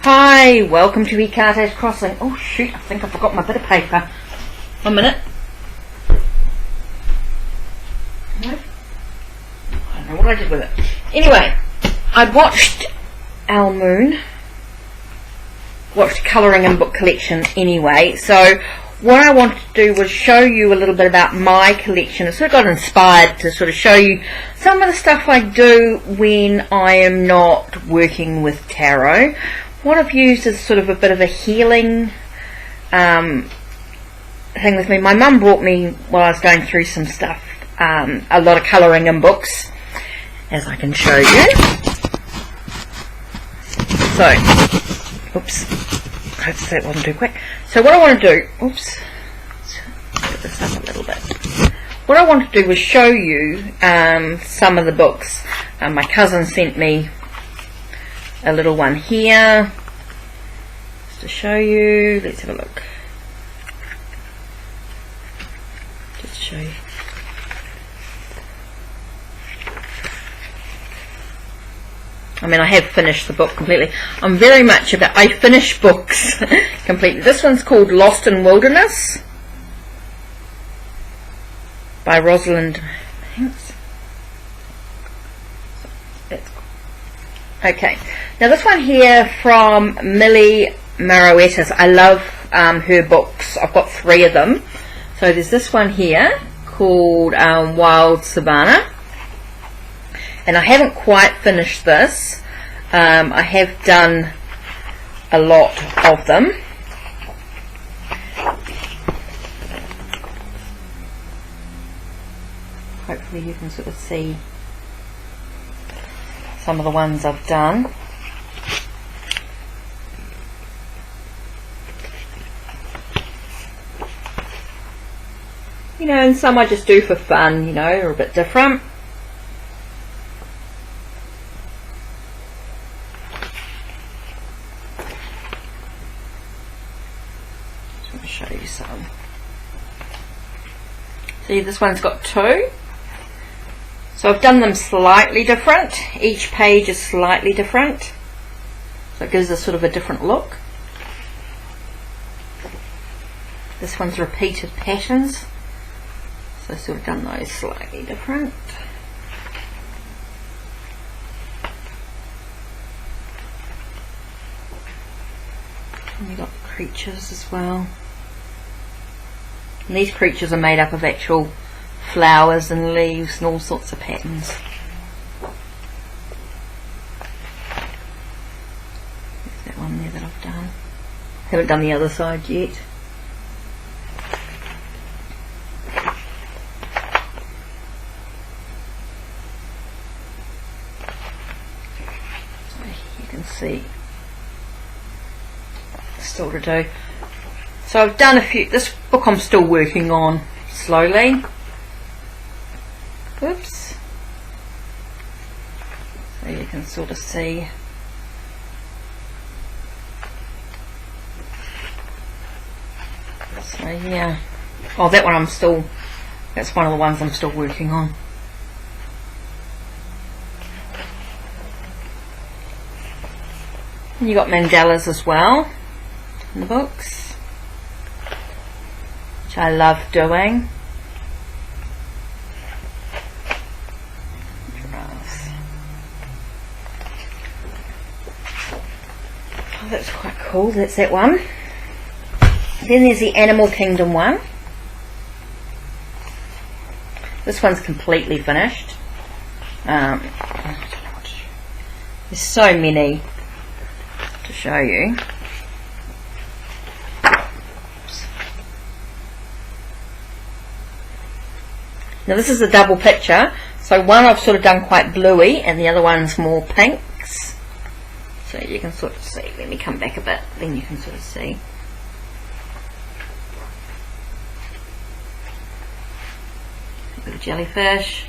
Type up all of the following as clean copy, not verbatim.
Hi, welcome to Ecarte Crossing. Oh shoot, I think I forgot my bit of paper. 1 minute. No? I don't know what I did with it. Anyway, I watched Al Moon. Watched Colouring and Book Collection anyway. So what I wanted to do was show you a little bit about my collection. I sort of got inspired to sort of show you some of the stuff I do when I am not working with tarot. What I've used is sort of a bit of a healing thing with me. My mum brought me, while I was going through some stuff, a lot of colouring in books, as I can show you. So, oops, hope that wasn't too quick. So what I want to do, oops, let's put this up a little bit. What I want to do was show you some of the books. My cousin sent me a little one here just to show you. Let's have a look. Just to show you. I mean, I have finished the book completely. I'm very much about, I finish books completely. This one's called Lost in Wilderness by Rosalind Banks. Okay, now this one here from Millie Maroetis. I love her books. I've got 3 of them. So there's this one here called Wild Savannah, and I haven't quite finished this. I have done a lot of them. Hopefully you can sort of see some of the ones I've done. You know, and some I just do for fun, you know, are a bit different. Just want to show you some. See, this one's got 2. So I've done them slightly different. Each page is slightly different, so it gives us sort of a different look. This one's repeated patterns, so I've sort of done those slightly different. And we've got the creatures as well. And these creatures are made up of actual flowers and leaves and all sorts of patterns. There's that one there that I've done. Haven't done the other side yet. So you can see still to do. So I've done a few. This book I'm still working on slowly. Oops. So you can sort of see. So yeah. Oh, that one that's one of the ones I'm still working on. And you got mandalas as well in the books, which I love doing. Oh, that's quite cool. That's that one. Then there's the Animal Kingdom one. This one's completely finished. There's so many to show you. Oops. Now this is a double picture. So one I've sort of done quite bluey and the other one's more pinks. So you can sort of see. Let me come back a bit, then you can sort of see. A bit of jellyfish.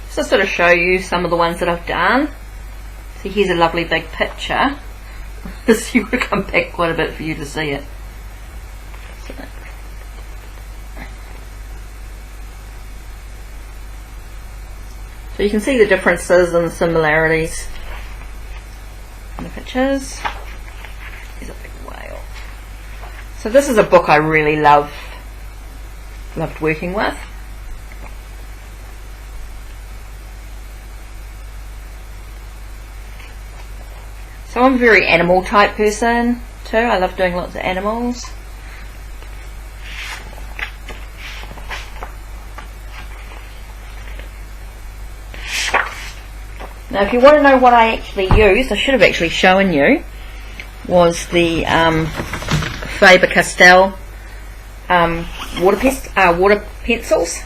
Just to sort of show you some of the ones that I've done. So here's a lovely big picture. This would come back quite a bit for you to see it. So So you can see the differences and the similarities in the pictures. There's a big whale. So this is a book I really loved working with. So I'm a very animal type person too. I love doing lots of animals. Now if you want to know what I actually used, I should have actually shown you, was the Faber-Castell water pencils.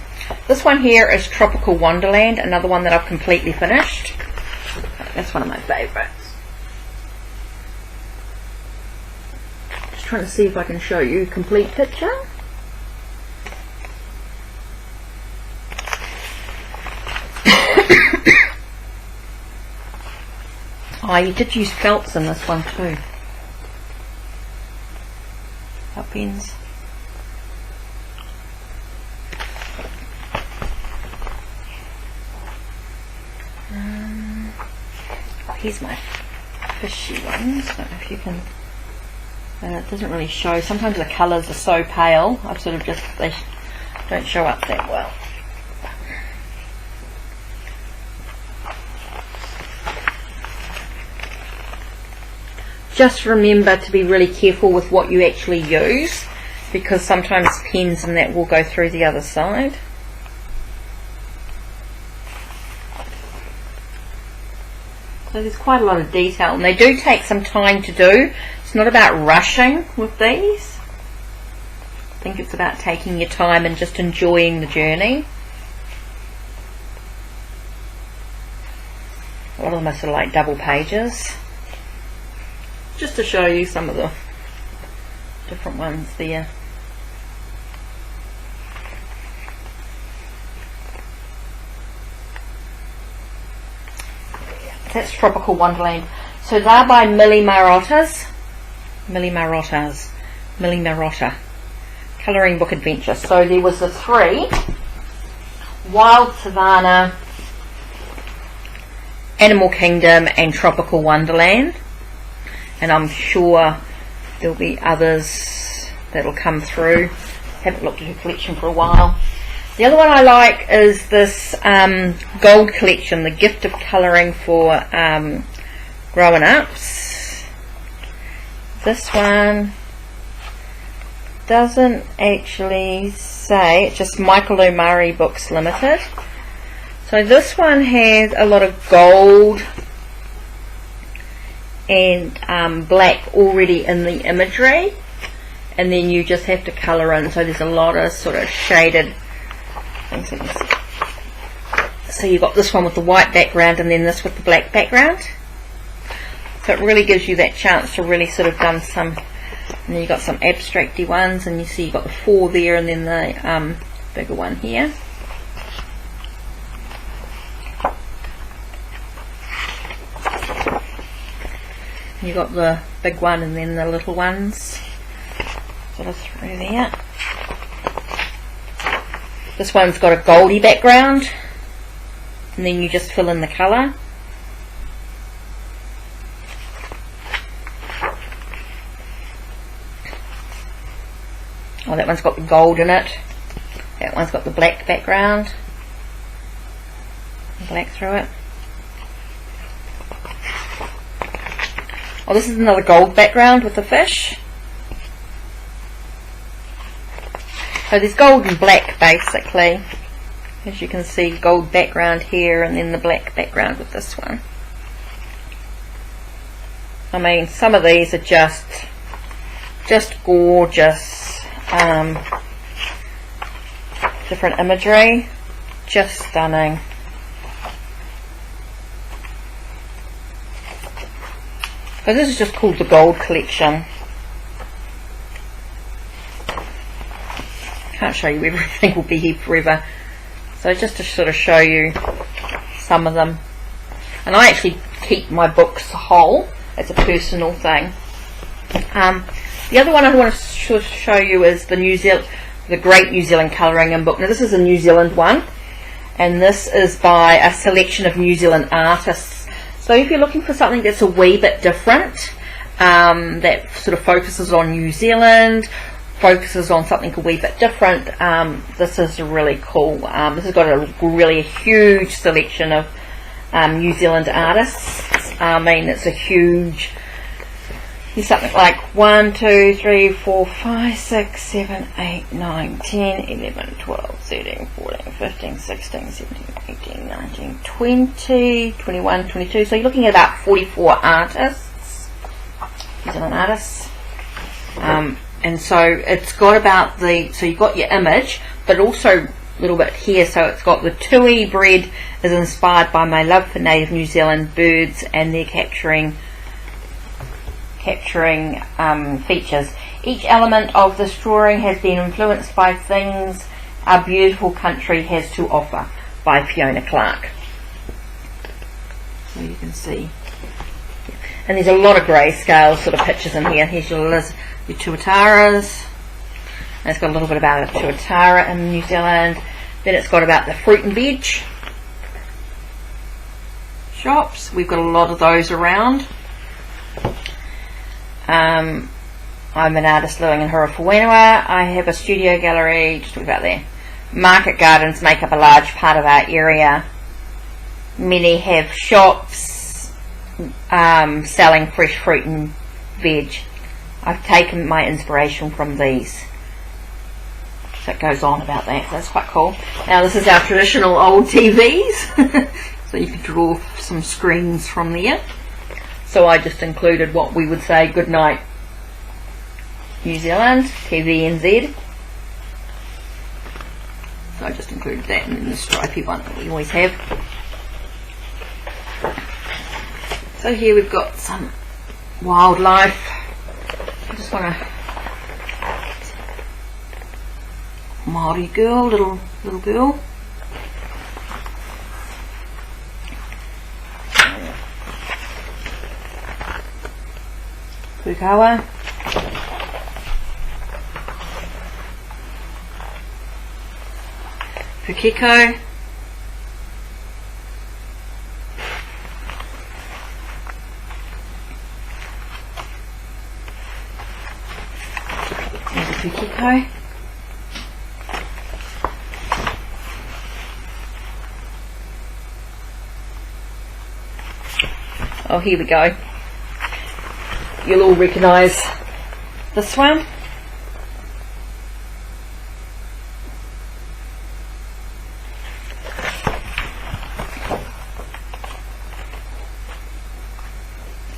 This one here is Tropical Wonderland, another one that I've completely finished. That's one of my favourites. Just trying to see if I can show you a complete picture. Oh, you did use felts in this one too. Felt pens. Here's my fishy ones. I don't know if you can. It doesn't really show. Sometimes the colours are so pale. I've sort of just, they don't show up that well. Just remember to be really careful with what you actually use, because sometimes pens and that will go through the other side. So there's quite a lot of detail, and they do take some time to do. It's not about rushing with these. I think it's about taking your time and just enjoying the journey. A lot of them are sort of like double pages. Just to show you some of the different ones there. That's Tropical Wonderland. So they're by Millie Marotta. Colouring Book Adventure. So there was the 3: Wild Savannah, Animal Kingdom and Tropical Wonderland. And I'm sure there'll be others that'll come through. Haven't looked at her collection for a while. The other one I like is this gold collection, The Gift of Colouring for Grown Ups. This one doesn't actually say, it's just Michael O'Murray Books Limited. So this one has a lot of gold and black already in the imagery, and then you just have to colour in. So there's a lot of sort of shaded things. So you've got this one with the white background and then this with the black background. So it really gives you that chance to really sort of done some. And then you've got some abstracty ones, and you see you've got the 4 there and then the bigger one here. You've got the big one and then the little ones sort of through there. This one's got a goldy background, and then you just fill in the colour. Oh, that one's got the gold in it. That one's got the black background. Black through it. Oh, this is another gold background with the fish. So there's gold and black basically. As you can see, gold background here and then the black background with this one. I mean, some of these are just gorgeous. Different imagery. Just stunning. So this is just called the Gold Collection. Can't show you everything, will be here forever. So just to sort of show you some of them. And I actually keep my books whole. It's a personal thing. The other one I want to show you is the Great New Zealand Colouring In Book. Now this is a New Zealand one. and this is by a selection of New Zealand artists. So if you're looking for something that's a wee bit different, that sort of focuses on New Zealand, focuses on something a wee bit different, this is really cool. This has got a really huge selection of New Zealand artists. I mean, it's a huge, there's something like 1, 2, 3, 4, 5, 6, 7, 8, 9, 10, 11, 12, 13, 14, 15, 16, 17, 18, 19, 20, 21, 22. So you're looking at about 44 artists, New Zealand artists. And so it's got about so you've got your image, but also a little bit here. So it's got the tui bread is inspired by my love for native New Zealand birds and their capturing features. Each element of this drawing has been influenced by things our beautiful country has to offer, by Fiona Clark. So you can see, and there's a lot of grayscale sort of pictures in here. Here's your tuataras, and it's got a little bit about a tuatara in New Zealand. Then it's got about the fruit and veg shops. We've got a lot of those around. I'm an artist living in Hurawhenua. I have a studio gallery, just talk about there. Market gardens make up a large part of our area. Many have shops selling fresh fruit and veg. I've taken my inspiration from these. So it goes on about that. That's quite cool. Now this is our traditional old TVs. So you can draw some screens from there. So I just included what we would say good night New Zealand, TVNZ. So I just included that, and then the stripy one that we always have. So here we've got some wildlife. I just want to Māori girl, little girl. Pukawa. Pukeko. There's a Pukeko. Oh, here we go. You'll all recognise this one.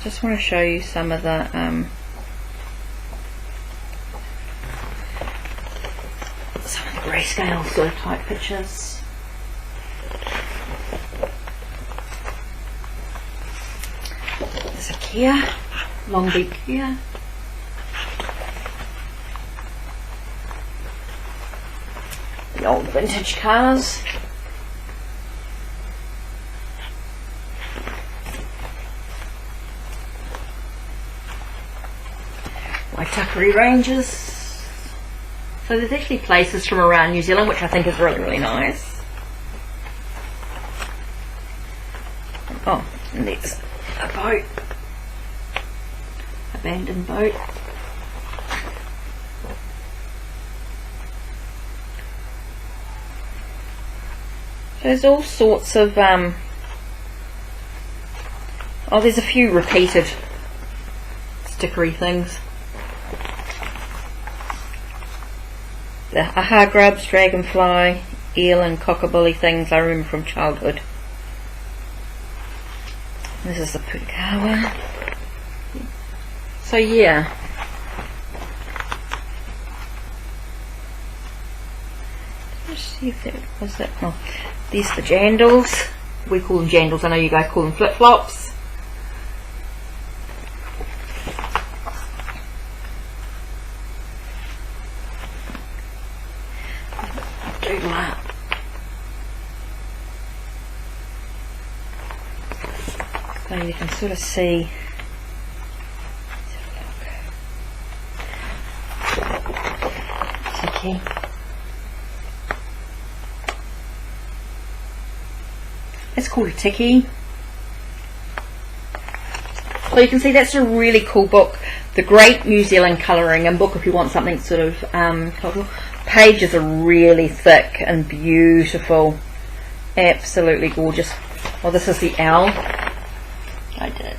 Just want to show you some of the grayscale sort of type pictures. There's a Kia, long big Kia. The old vintage cars. Waitakere Ranges. So there's actually places from around New Zealand, which I think is really, really nice. Oh, and there's a boat. Abandoned boat. There's all sorts of oh, there's a few repeated stickery things. The aha grubs, dragonfly, eel and cockabilly things I remember from childhood. This is the Pukawa. So yeah. Let's see if that was it. Oh, these are the jandals. We call them jandals. I know you guys call them flip-flops. So you can sort of see. It's called a Tiki. So you can see that's a really cool book. The Great New Zealand Colouring and Book if you want something sort of cultural. Pages are really thick and beautiful. Absolutely gorgeous. Well, this is the owl. I did.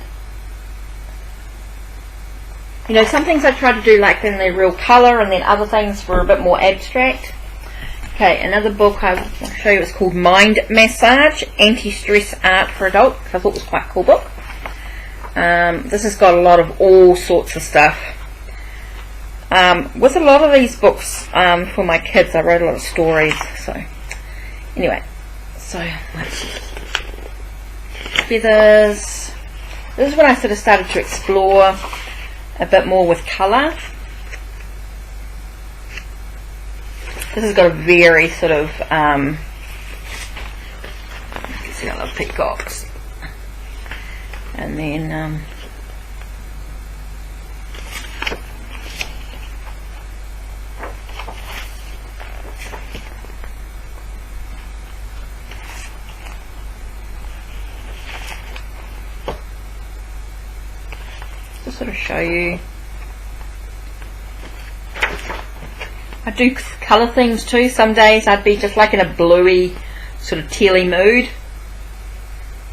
You know, some things I try to do like then they're real colour and then other things were a bit more abstract. Okay, another book I will show you is called Mind Massage, Anti-Stress Art for Adults. I thought it was quite a cool book. This has got a lot of all sorts of stuff. With a lot of these books for my kids, I wrote a lot of stories. So, anyway, so feathers. This is when I sort of started to explore a bit more with colour. This has got a very sort of, you can see I love peacocks. And then, to sort of show you, I do colour things too. Some days I'd be just like in a bluey, sort of tealy mood.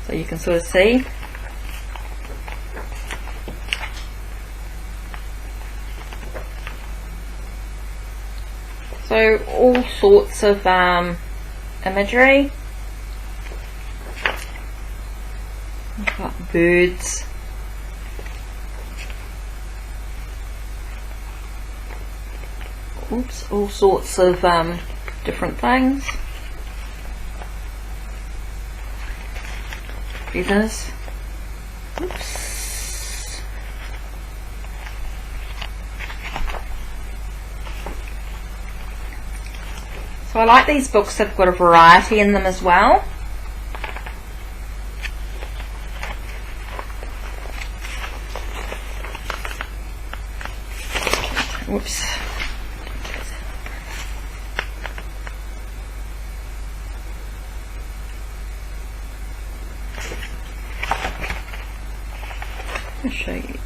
So you can sort of see. So all sorts of imagery. We've got birds. Oops, all sorts of different things. Feathers. Oops. So I like these books that have got a variety in them as well. Whoops. I'll show you.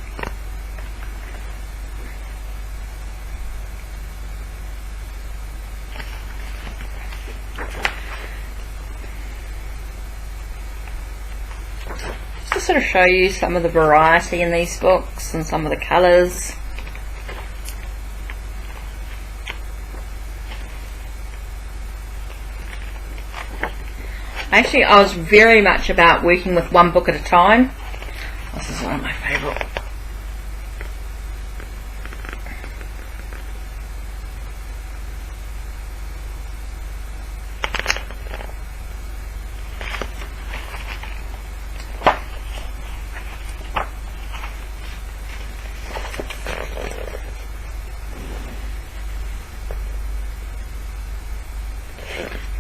Just to sort of show you some of the variety in these books and some of the colours. Actually, I was very much about working with one book at a time. This is one of my favourite.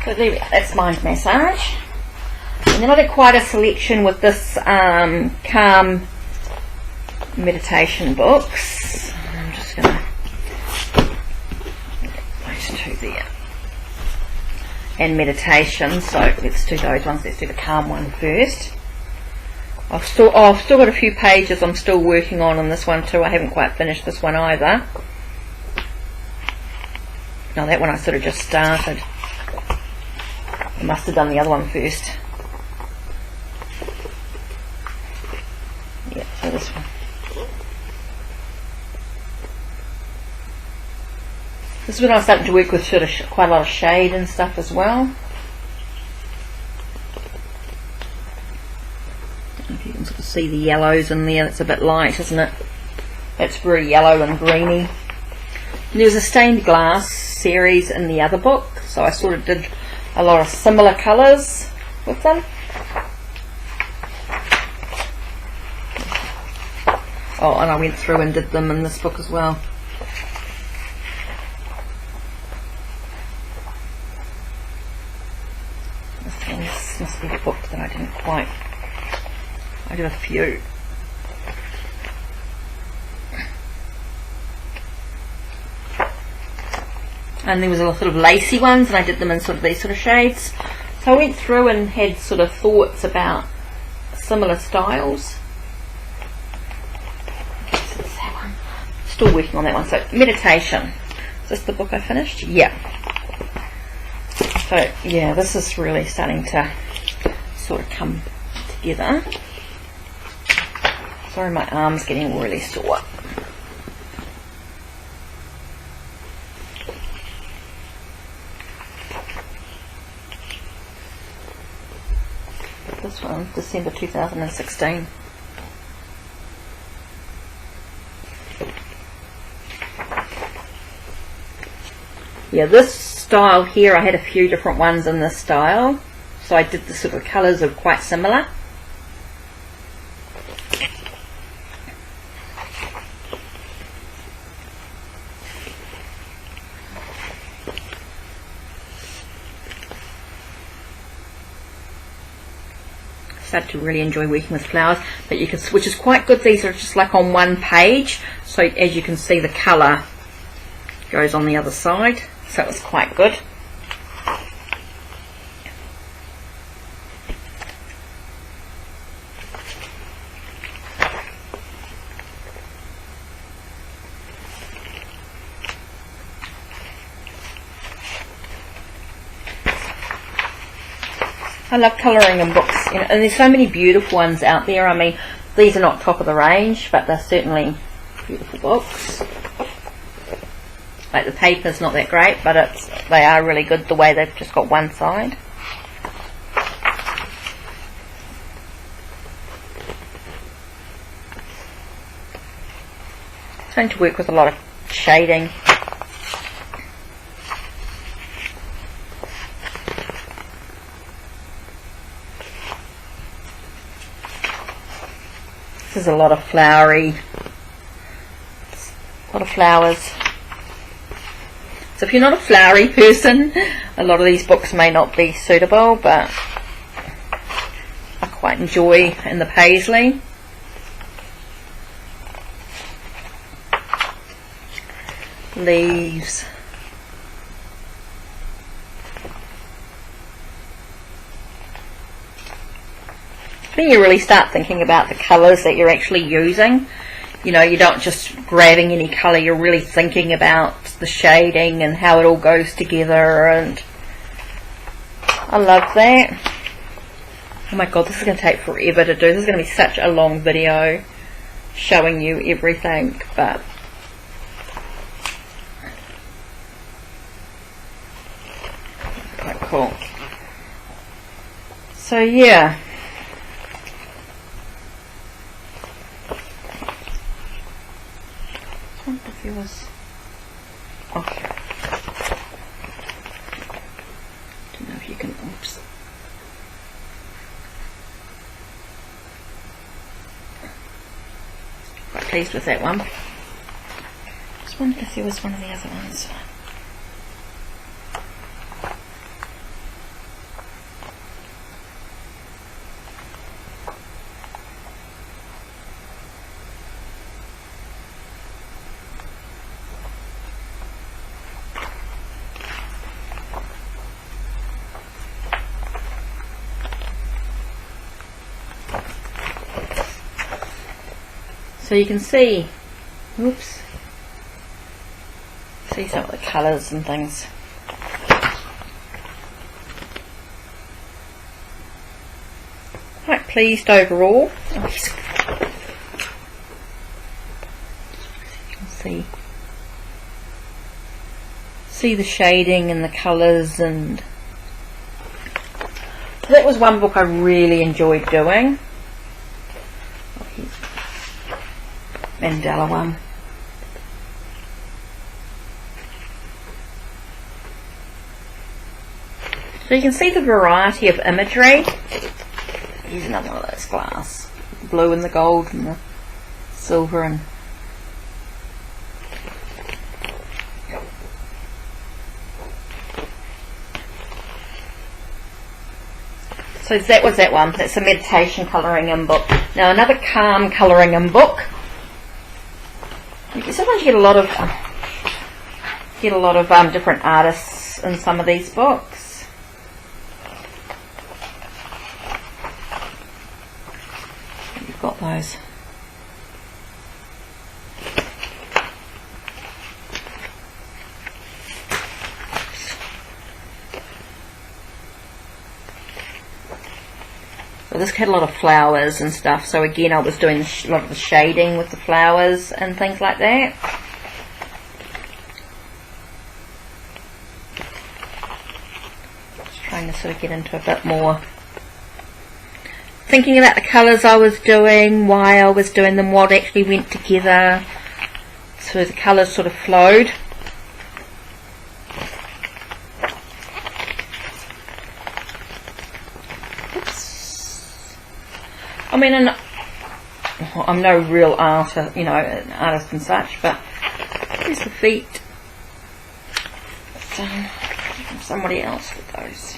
So there we go, that's Mind Massage. And then I did quite a selection with this calm meditation books. I'm just going to get those two there. And meditation, so let's do those ones. Let's do the calm one first. I've still got a few pages I'm still working on this one too. I haven't quite finished this one either. No, that one I sort of just started. I must have done the other one first. Yeah, so this one. This is when I was starting to work with sort of quite a lot of shade and stuff as well. I don't know if you can sort of see the yellows in there. It's a bit light, isn't it? It's very yellow and greeny. And there's a stained glass series in the other book, so I sort of did a lot of similar colours with them. Oh, and I went through and did them in this book as well. This must be the book that I didn't quite. I did a few. And there was a lot of lacy ones, and I did them in sort of these sort of shades. So I went through and had sort of thoughts about similar styles. Okay, so that's that one. Still working on that one. So meditation. Is this the book I finished? Yeah. So yeah, this is really starting to sort of come together. Sorry, my arm's getting really sore. This one, December 2016. Yeah, this style here, I had a few different ones in this style, so I did the sort of colours are quite similar. Started to really enjoy working with flowers, but you can, which is quite good. These are just like on one page, so as you can see, the colour goes on the other side, so it's quite good. I love colouring in books, you know, and there's so many beautiful ones out there. I mean, these are not top of the range, but they're certainly beautiful books. Like the paper's not that great, but they are really good the way they've just got one side. Trying to work with a lot of shading. This is a lot of flowery, a lot of flowers. So if you're not a flowery person, a lot of these books may not be suitable, but I quite enjoy in the paisley. Leaves. Then you really start thinking about the colours that you're actually using. You know, you don't just grabbing any colour, you're really thinking about the shading and how it all goes together, and I love that. Oh my god, this is going to take forever to do. This is going to be such a long video showing you everything, but quite cool. So yeah. If it was okay. Don't know if you can. Oops. Quite pleased with that one. Just wondered if there was one of the other ones. So you can see, oops, see some of the colours and things. Quite pleased overall. Oh, you can see the shading and the colours, and so that was one book I really enjoyed doing. Mandela one. So you can see the variety of imagery. Here's another one of those glass. The blue and the gold and the silver, and so that was that one. That's a meditation colouring in book. Now another calm colouring in book. Sometimes you get a lot of different artists in some of these books. those. So this had a lot of flowers and stuff, so again I was doing a lot of the shading with the flowers and things like that. Just trying to sort of get into a bit more, thinking about the colours I was doing, why I was doing them, what actually went together, so the colours sort of flowed. I mean, and I'm no real artist, you know, an artist and such, but there's the feet. So, somebody else with those.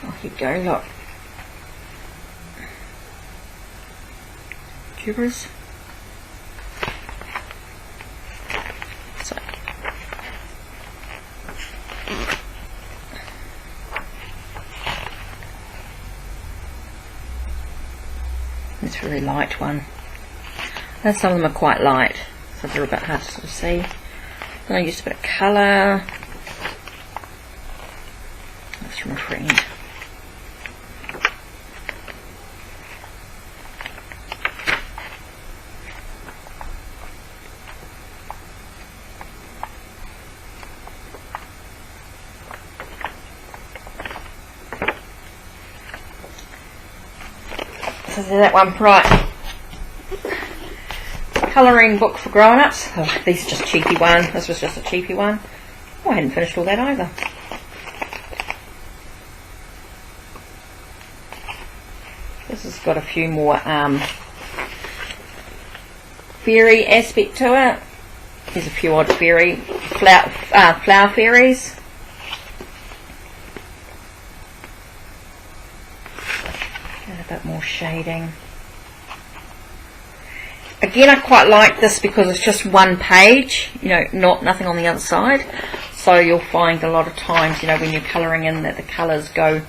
Oh, here you go, look. Tubers. So. This really light one. And some of them are quite light, so they're a bit hard to sort of see. Then I used a bit of colour. That's from a friend. So there's that one, right. Colouring book for grown-ups. Oh, these are just a cheapy one. This was just a cheapy one. Oh, I hadn't finished all that either. This has got a few more fairy aspect to it. There's a few odd fairy flower fairies. And a bit more shading. Again, I quite like this because it's just one page, you know, nothing on the other side. So you'll find a lot of times, you know, when you're colouring in, that the colours go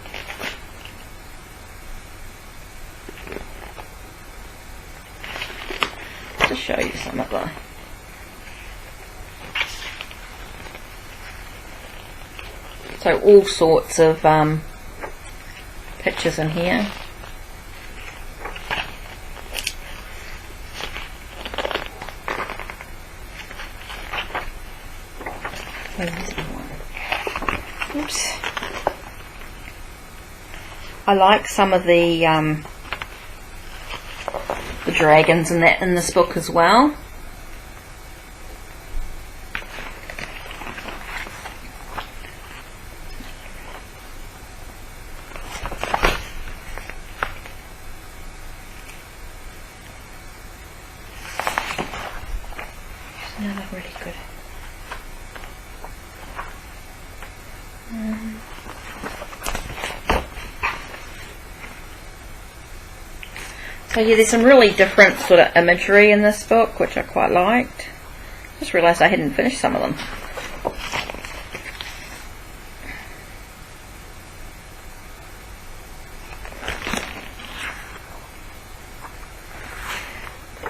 to show you some of the so all sorts of pictures in here. Oops. I like some of the dragons in that in this book as well. Here's another really good. So yeah, there's some really different sort of imagery in this book, which I quite liked. Just realised I hadn't finished some of them.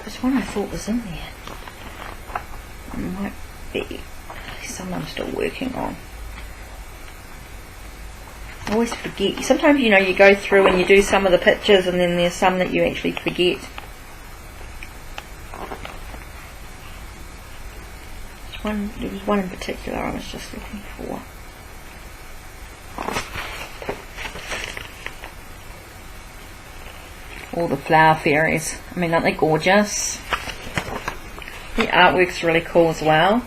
There's one I thought was in there. It might be some I'm still working on. I always forget. Sometimes, you know, you go through and you do some of the pictures and then there's some that you actually forget. There was one in particular I was just looking for. All the flower fairies. I mean, aren't they gorgeous? The artwork's really cool as well.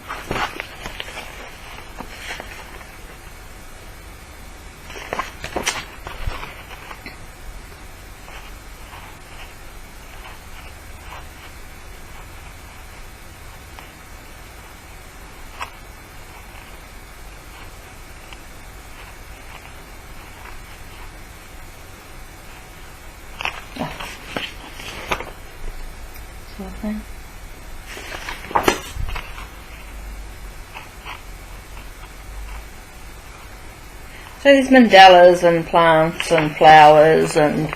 Thing. So there's mandalas and plants and flowers and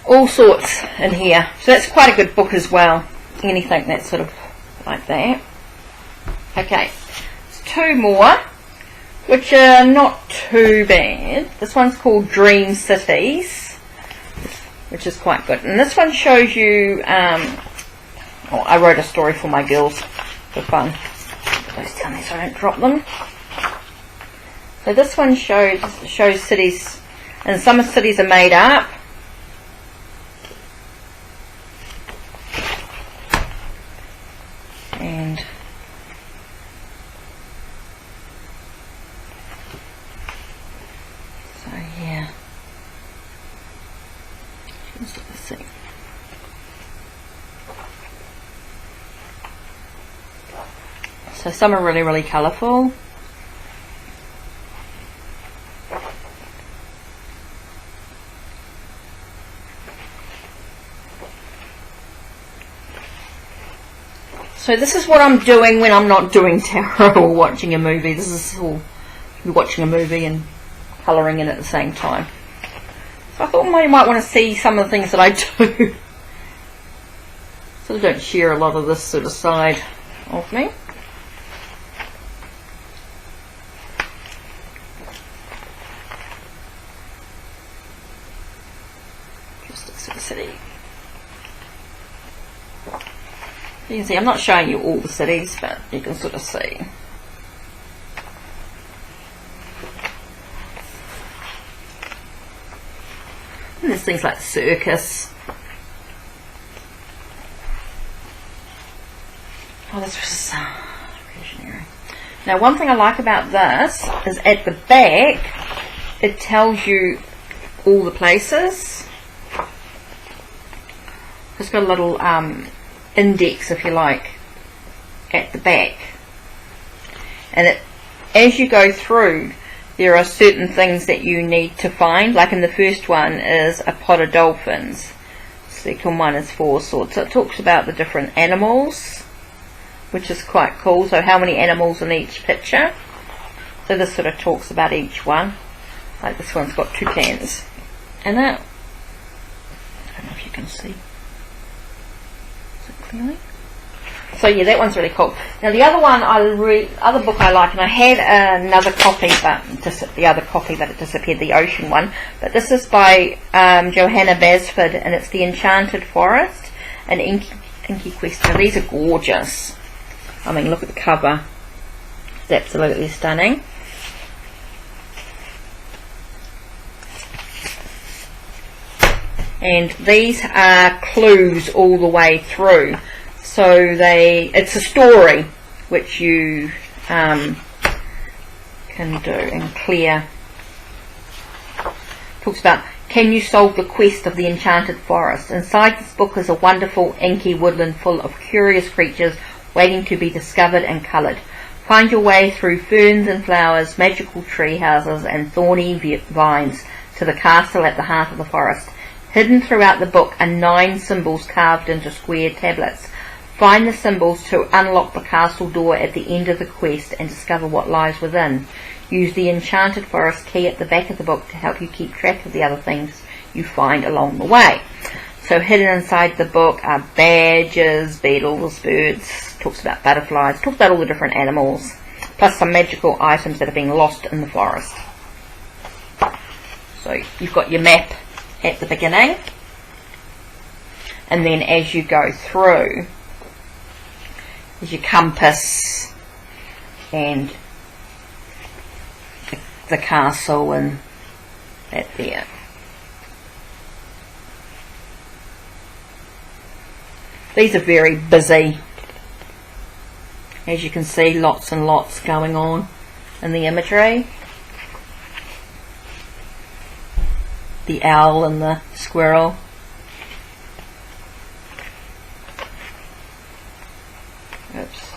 all all sorts in here. So that's quite a good book as well. Anything that's sort of like that. Okay, there's two more, which are not too bad. This one's called Dream Cities, which is quite good. And this one shows you, I wrote a story for my girls for fun. Put those down there so I don't drop them. So this one shows cities, and some cities are made up. And so yeah, let's see. So some are really, really colourful. So this is what I'm doing when I'm not doing tarot or watching a movie. This is all watching a movie and colouring in at the same time. So I thought you might want to see some of the things that I do. Sort of don't share a lot of this sort of side of me. Just a sort of city. You can see I'm not showing you all the cities, but you can sort of see. And there's things like the circus. Oh, this was visionary. Now, one thing I like about this is at the back, it tells you all the places. It's got a little index, if you like, at the back, and as you go through, there are certain things that you need to find. Like in the first one is a pot of dolphins. Second one is four swords. So it talks about the different animals, which is quite cool. So how many animals in each picture. So this sort of talks about each one. Like this one's got toucans in it. I don't know if you can see. Clearly. So yeah, that one's really cool. Now the other one other book I like, and I had another copy, but the other copy, but it disappeared, the ocean one. But this is by Johanna Basford, and it's The Enchanted Forest and Inky Quest. Now these are gorgeous. I mean, look at the cover. It's absolutely stunning. And these are clues all the way through. So it's a story which you can do and clear. Talks about, can you solve the quest of the enchanted forest? Inside this book is a wonderful inky woodland full of curious creatures waiting to be discovered and coloured. Find your way through ferns and flowers, magical tree houses and thorny vines to the castle at the heart of the forest. Hidden throughout the book are 9 symbols carved into square tablets. Find the symbols to unlock the castle door at the end of the quest and discover what lies within. Use the Enchanted Forest key at the back of the book to help you keep track of the other things you find along the way. So hidden inside the book are badgers, beetles, birds, talks about butterflies, talks about all the different animals, plus some magical items that are being lost in the forest. So you've got your map at the beginning, and then as you go through is your compass and the castle and that there. These are very busy, as you can see, lots and lots going on in the imagery. The owl and the squirrel. Oops.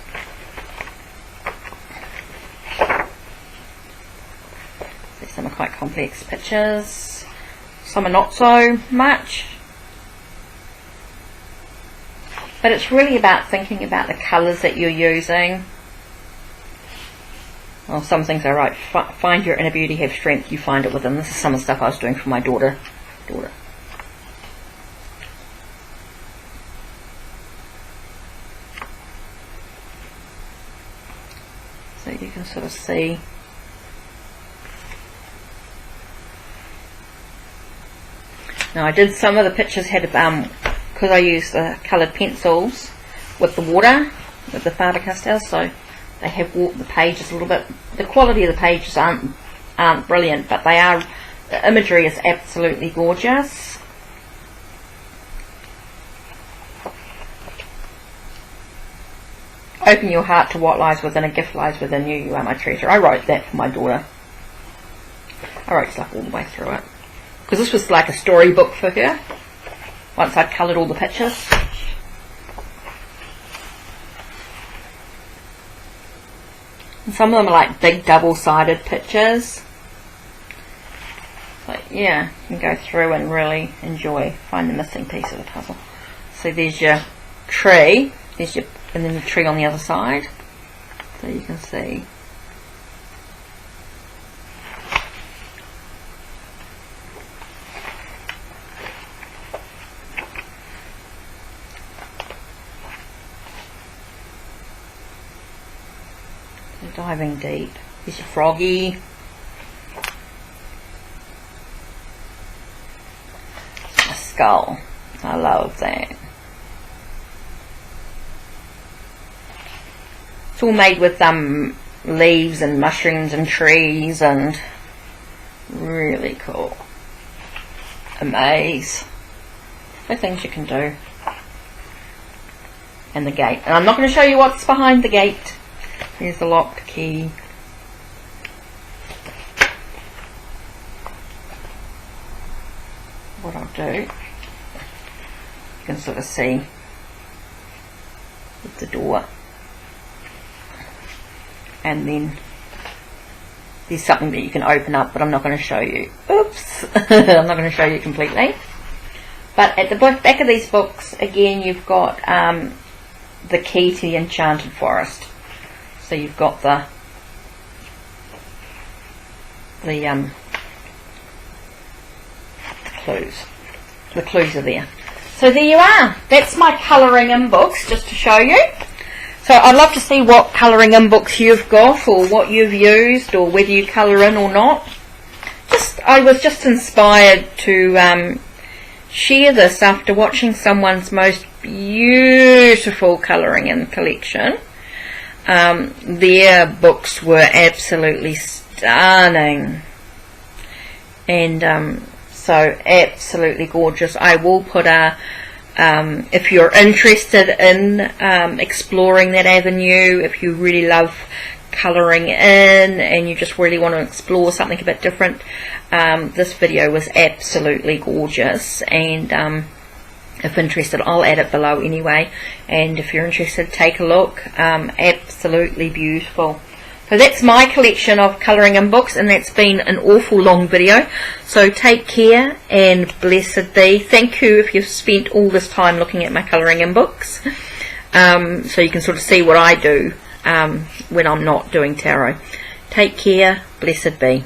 Some are quite complex pictures. Some are not so much. But it's really about thinking about the colours that you're using. Well, some things are right. Find your inner beauty, have strength, you find it within. This is some of the stuff I was doing for my daughter. so you can sort of see. Now I did some of the pictures had because I used the coloured pencils with the water, with the Faber-Castells, so they have warped the pages a little bit. The quality of the pages aren't brilliant, but they are. The imagery is absolutely gorgeous. Open your heart to what lies within, a gift lies within you, you are my treasure. I wrote that for my daughter. I wrote stuff all the way through it, because this was like a storybook for her, once I'd coloured all the pictures. And some of them are like big double-sided pictures. But yeah, you can go through and really enjoy, find the missing piece of the puzzle. So there's your tree, and then the tree on the other side. So you can see. Diving deep. There's your froggy. A skull. I love that. It's all made with leaves and mushrooms and trees, and really cool. A maze. The things you can do. And the gate. And I'm not going to show you what's behind the gate. Here's the locked key. What I'll do, you can sort of see with the door, and then there's something that you can open up, but I'm not going to show you. Oops! I'm not going to show you completely. But at the back of these books, again, you've got the key to the Enchanted Forest. So you've got the clues. The clues are there. So there you are. That's my colouring in books, just to show you. So I'd love to see what colouring in books you've got, or what you've used, or whether you colour in or not. I was just inspired to share this after watching someone's most beautiful colouring in collection. Their books were absolutely stunning, and so absolutely gorgeous. I will put if you're interested in exploring that avenue, if you really love colouring in and you just really want to explore something a bit different, this video was absolutely gorgeous. And if interested, I'll add it below anyway, and if you're interested, take a look. Absolutely beautiful. So that's my collection of colouring in books, and that's been an awful long video. So take care and blessed be. Thank you if you've spent all this time looking at my colouring in books, so you can sort of see what I do when I'm not doing tarot. Take care, blessed be.